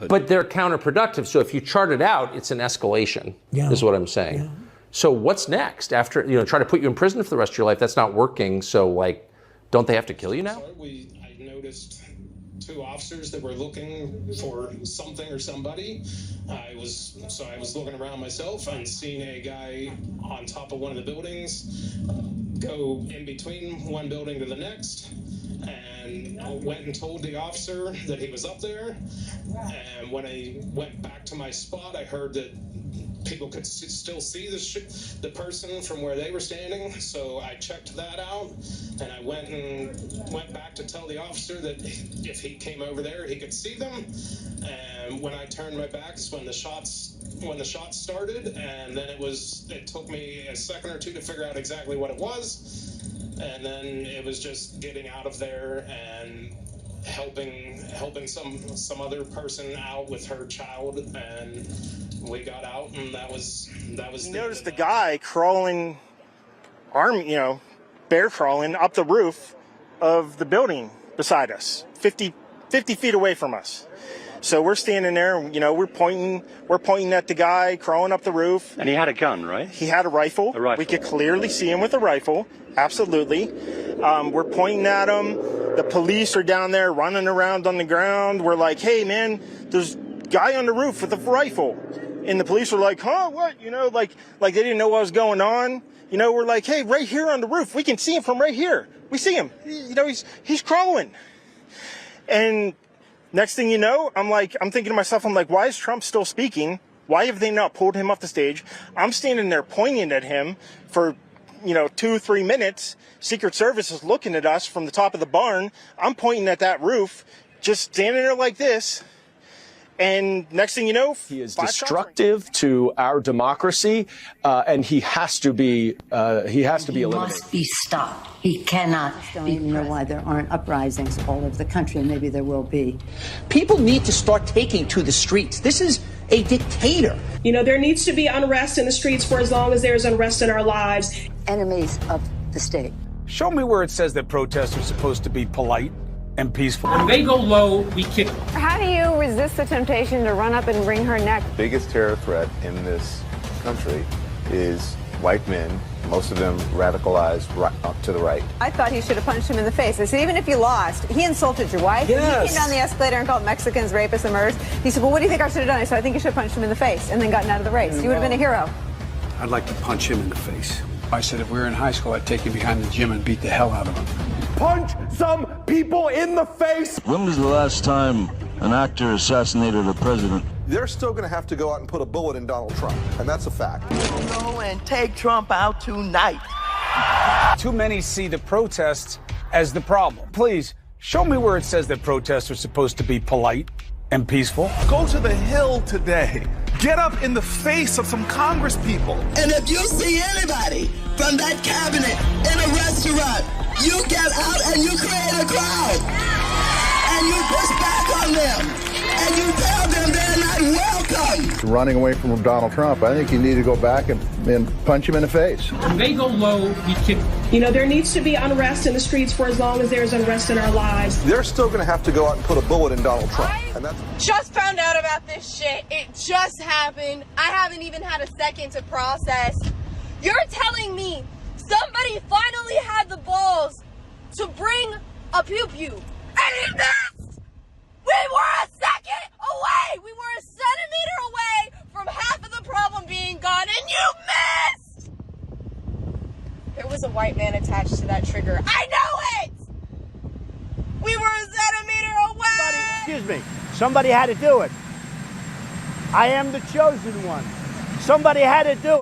But they're counterproductive. So if you chart it out, it's an escalation, is what I'm saying. Yeah. So what's next after, try to put you in prison for the rest of your life? That's not working. So don't they have to kill you now? I noticed 2 officers that were looking for something or somebody. I was looking around myself and seeing a guy on top of one of the buildings go in between one building to the next, and I went and told the officer that he was up there. And when I went back to my spot, I heard that people could still see the person from where they were standing. So I checked that out, and I went back to tell the officer that if he came over there, he could see them. And when I turned my back is when the shots started, and then it took me a second or two to figure out exactly what it was. And then it was just getting out of there and helping some other person out with her child, and we got out, and that was. You noticed the guy crawling, bear crawling up the roof of the building beside us, 50 feet away from us. So we're standing there, we're pointing at the guy crawling up the roof. And he had a gun, right? He had a rifle. A rifle. We could clearly see him with a rifle. Absolutely. We're pointing at him. The police are down there running around on the ground. We're like, hey, man, there's a guy on the roof with a rifle. And the police were like, huh, what? Like they didn't know what was going on. We're like, hey, right here on the roof. We can see him from right here. We see him. He's crawling. And next thing you know, I'm thinking to myself, why is Trump still speaking? Why have they not pulled him off the stage? I'm standing there pointing at him for 2-3 minutes. Secret Service is looking at us from the top of the barn. I'm pointing at that roof, just standing there like this. And next thing you know, he is destructive to our democracy, and he has to be eliminated. He must be stopped. He cannot. I don't even know why there aren't uprisings all over the country, and maybe there will be. People need to start taking to the streets. This is a dictator. There needs to be unrest in the streets for as long as there's unrest in our lives. Enemies of the state. Show me where it says that protests are supposed to be polite and peaceful. When they go low, we kick. How do you resist the temptation to run up and wring her neck? The biggest terror threat in this country is white men, most of them radicalized right up to the right. I thought he should have punched him in the face. I said, even if you lost, he insulted your wife. Yes. He came down the escalator and called Mexicans rapists and murderers. He said, well, what do you think I should have done? I said, I think you should have punched him in the face and then gotten out of the race. You would have been a hero. I'd like to punch him in the face. I said if we were in high school, I'd take him behind the gym and beat the hell out of him. Punch some people in the face! When was the last time an actor assassinated a president? They're still going to have to go out and put a bullet in Donald Trump, and that's a fact. We'll go and take Trump out tonight. Too many see the protests as the problem. Please, show me where it says that protests are supposed to be polite and peaceful. Go to the Hill today. Get up in the face of some Congress people. And if you see anybody from that cabinet in a restaurant, you get out and you create a crowd. And you push back on them. And you tell them they're not welcome. Running away from Donald Trump, I think you need to go back and punch him in the face. When they go low, we kick. There needs to be unrest in the streets for as long as there's unrest in our lives. They're still going to have to go out and put a bullet in Donald Trump. And that's just found out about this shit. It just happened. I haven't even had a second to process. You're telling me somebody finally had the balls to bring a pew-pew, and he missed! We were a second away! We were a centimeter away from half of the problem being gone, and you missed! There was a white man attached to that trigger. I know it! We were a centimeter away! Somebody had to do it. I am the chosen one. Somebody had to do it.